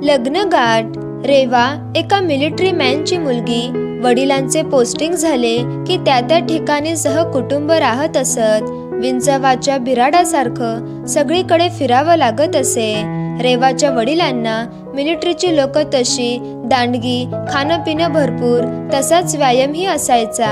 लग्नगाठ. रेवा एका मिलिटरी मॅनची मुलगी. वडिलांचे पोस्टिंग झाले की त्या ठिकाणी सहकुटुंब राहत असत. विंचवाच्या बिराडासारखं सगळीकडे फिरावं लागत असे. रेवाच्या वडिलांना मिलिटरीची लोक तशी दांडगी, खाणं पिणं भरपूर, तसाच व्यायामही असायचा.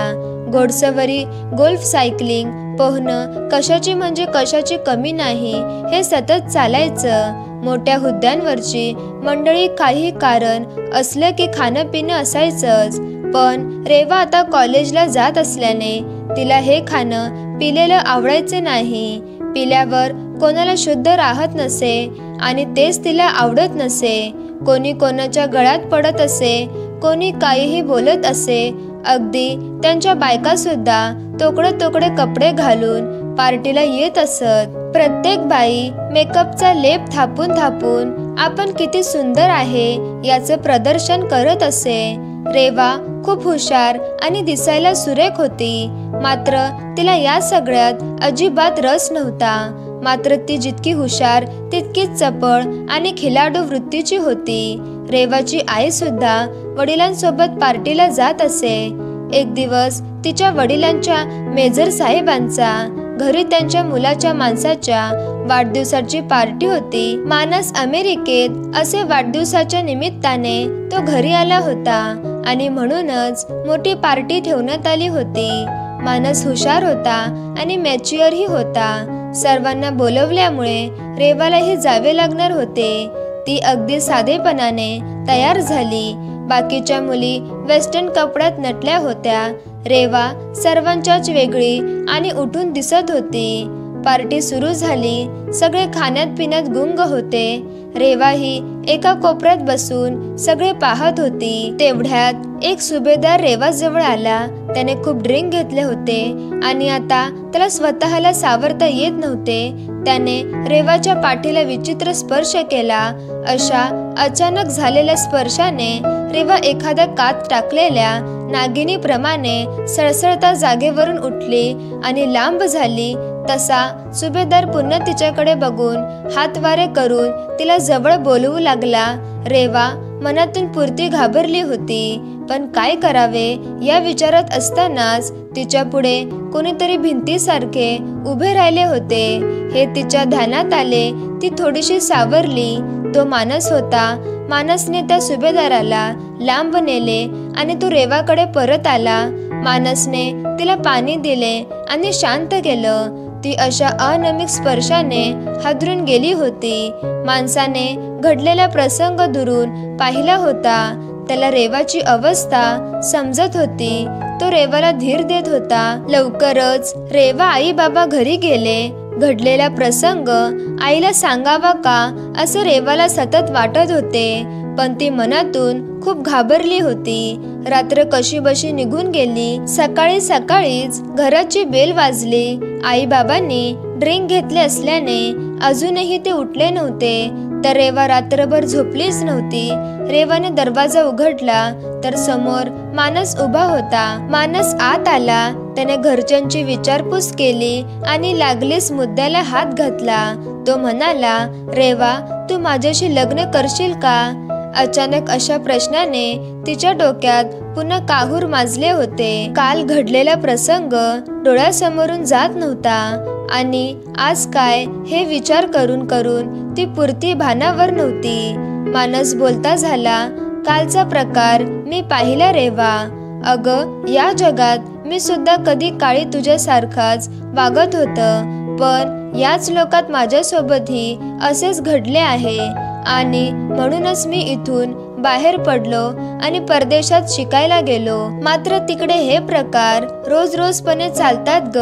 घोडसवारी, गोल्फ, सायकलिंग, पोहणं, कशाची म्हणजे कशाची कमी नाही, हे सतत चालायचं. मोठ्या हुद्द्यांवरची मंडळी काही कारण असलं की खाणं पिणं असायचंच. पण रेवा आता कॉलेजला जात असल्याने तिला हे खाणं पिलेलं आवडायचं नाही. पिल्यावर कोणाला शुद्ध राहत नसे आणि तेच तिला आवडत नसे. कोणी कोणाच्या गळ्यात पडत असे, कोणी काहीही बोलत असे. अगदी त्यांच्या बायका सुद्धा तोकडे कपडे घालून पार्टीला येत असत. प्रत्येक बाई मेकअपचा लेप थापून आपण किती सुंदर आहे याचं प्रदर्शन करत असे. रेवा खूप हुशार आणि दिसायला सुरेख होती, मात्र तिला या सगळ्यात अजिबात रस नव्हता. मात्र ती जितकी हुशार तितकीच चपळ आणि खिलाडू वृत्तीची होती. रेवाची आई सुद्धा वडिलांसोबत पार्टीला जात असे. एक दिवस तिच्या वडिलांच्या मेजर साहेबांचा घरी त्यांच्या मुलाच्या माणसाच्या वाढदिवसाची पार्टी होती. मानस अमेरिकेत असे वाढदिवसाच्या निमित्ताने तो घरी आला होता आणि म्हणूनच मोठी पार्टी ठेवण्यात आली होती. मानस हुशार होता आणि मॅच्युअरही होता. सर्वांना बोलवल्यामुळे रेवालाही जावे लागणार होते. ती अगदी साधेपणाने तयार झाली. बाकीच्या मुली वेस्टर्न कपड्यात नटल्या होत्या. रेवा सर्वांच्याच वेगळी आणि उठून दिसत होती. पार्टी सुरू झाली. सगळे खाण्यात पिण्यात गुंग होते. रेवा ही एका कोपऱ्यात बसून सगळे पाहत होती. तेवढ्यात एक सुभेदार रेवा जवळ आला. त्याने खूप ड्रिंक घेतले होते आणि आता त्याला स्वतःला सावरता येत नव्हते. त्याने रेवाच्या पाठीला विचित्र स्पर्श केला. अशा अचानक झालेल्या स्पर्शाने रेवा एखाद्या कात टाकलेल्या नागिनीप्रमाणे सळसळता जागेवरून उठली आणि लांब झाली. तसा सुभेदार पुन्हा तिच्याकडे बघून हातवारे करून तिला जवळ बोलवू लागला. रेवा मनातून पुरती घाबरली होती, पण काय करावे या विचारात असतानाच तिच्या पुढे कोणीतरी भिंतीसारखे उभे राहिले होते हे तिच्या ध्यानात आले. ती थोडीशी सावरली. तो मानस होता. मानसने त्या सुभेदाराला लांब नेले आणि तो रेवाकडे परत आला. मानसने तिला पाणी दिले आणि शांत केलं. ती अशा अनमिक स्पर्शाने हादरून गेली होती. माणसाने घडलेला प्रसंग दुरून पाहिला होता. त्याला रेवाची अवस्था समजत होती. तो रेवाला धीर देत होता. लवकरच रेवा आई बाबा घरी गेले. घडलेला प्रसंग आईला सांगावा का असं रेवाला सतत वाटत होते, पण ती मनातून खूप घाबरली होती. रात्र कशीबशी निघून गेली. सकाळीच घराची बेल वाजली. आई बाबांनी ड्रिंक घेतले असल्याने अजूनही ते उठले नव्हते, तर रेवा रात्रभर झोपलीच नव्हती. रेवाने दरवाजा उघडला तर समोर मानस उभा होता. मानस आत आला. त्याने घरच्यांची विचारपूस केली आणि लागलीच मुद्द्याला हात घातला. तो म्हणाला, रेवा, तू माझ्याशी लग्न करशील का? अचानक अशा प्रश्नाने तिच्या डोक्यात पुन्हा काहूर माजले होते. काल घडलेला प्रसंग डोळ्यासमोरून जात नव्हता आणि आज काय हे विचार करून ती पुरती भानावर नव्हती. मानस बोलता झाला, कालचा प्रकार मी पाहिला रेवा. अगं, या जगात मी सुद्धा कधी काळी तुझ्यासारखाच वागत होतं, पण याच लोकात माझ्यासोबतही असेच घडले आहे आणि म्हणूनच मी इथून बाहेर पडलो आणि परदेशात शिकायला गेलो. मात्र तिकडे हे प्रकार रोजपणे चालतात ग.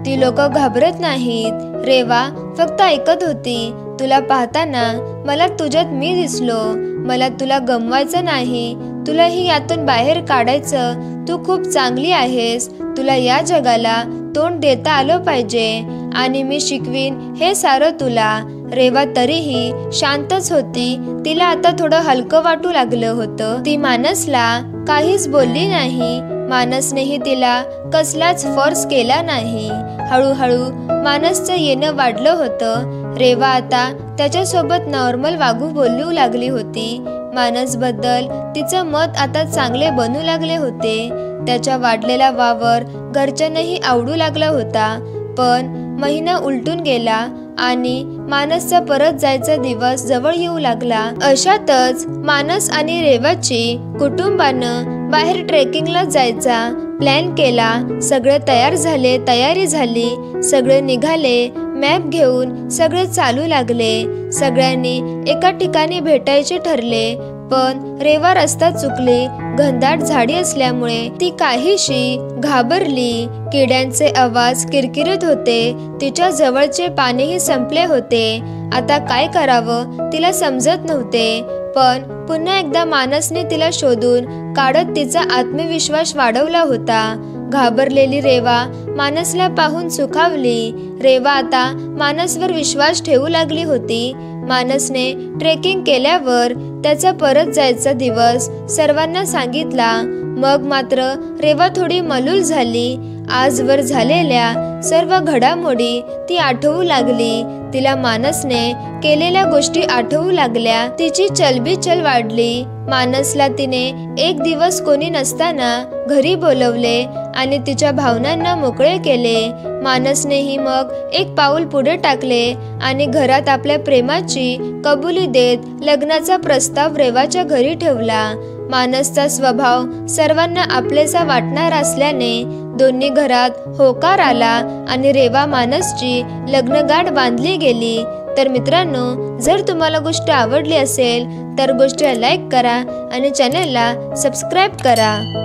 ती लोक घाबरत नाहीत. रेवा फक्त ऐकत होती. तुला पाहताना मला तुझ्यात मी दिसलो. मला तुला गमवायचं नाही. तुलाही यातून बाहेर काढायचं. तू खूप चांगली आहेस. तुला या जगाला तोंड देता आलं पाहिजे आणि मी शिकवीन हे सारं तुला. रेवा तरीही शांतच होती. तिला आता थोडं हलकं वाटू लागलं होतं. ती मानसला काहीच बोलली नाही. मानसनेही तिला कसलाच फोर्स केला नाही. हळूहळू मानसचं येणं वाढलं होतं. रेवा आता त्याच्यासोबत नॉर्मल वागू बोलू लागली होती. मानसबद्दल तिचं मत आता चांगले बनू लागले होते. त्याचा वाढलेला वावर घरच्यांनाही आवडू लागला होता. पण महिना उलटून गेला आणि मानसचा परत जायचा दिवस जवळ येऊ लागला. अशातच मानस आणि रेवाची कुटुंबानं बाहेर ट्रेकिंगला जायचा प्लॅन केला. सगळे तयारी झाली. सगळे निघाले. मॅप घेऊन सगळे चालू लागले. सगळ्यांनी एका ठिकाणी भेटायचे ठरले. पण रेवा रस्ता चुकली. घनदाट झाडी असल्यामुळे ती काहीशी घाबरली. किड्यांचे आवाज किरकिरत होते. तिच्या जवळचे पाणीही संपले होते. आता काय करावं तिला समजत नव्हते. पण पुन्हा एकदा मानसने तिला शोधून काढत तिचा आत्मविश्वास वाढवला होता. घाबरलेली रेवा मानसला पाहून सुखावली. रेवा आता मानसवर विश्वास ठेवू लागली होती. मानसने ट्रेकिंग केल्यावर त्याचा परत जायचा दिवस सर्वांना सांगितला. मग मात्र रेवा थोडी मलूल झाली. आजवर झालेल्या सर्व घडामोडी ती आठवू लागली. तिला मानसने केलेल्या गोष्टी आठवू लागल्या. तिची चलबिचल वाढली. मानसला तिने एक दिवस कोणी नसताना घरी बोलवले आणि तिच्या भावनांना मोकळे केले. मानसनेही मग एक पाऊल पुढे टाकले आणि घरात आपल्या प्रेमाची कबुली देत लग्नाचा प्रस्ताव रेवाच्या घरी ठेवला. मानसचा स्वभाव सर्वांना आपलेसा वाटणार असल्याने दोन्ही घरात होकार आला आणि रेवा मानसची लग्नगाठ बांधली गेली. तर मित्रांनो, जर तुम्हाला गोष्ट आवडली असेल तर गोष्टीला लाईक करा आणि चॅनलला सबस्क्राईब करा.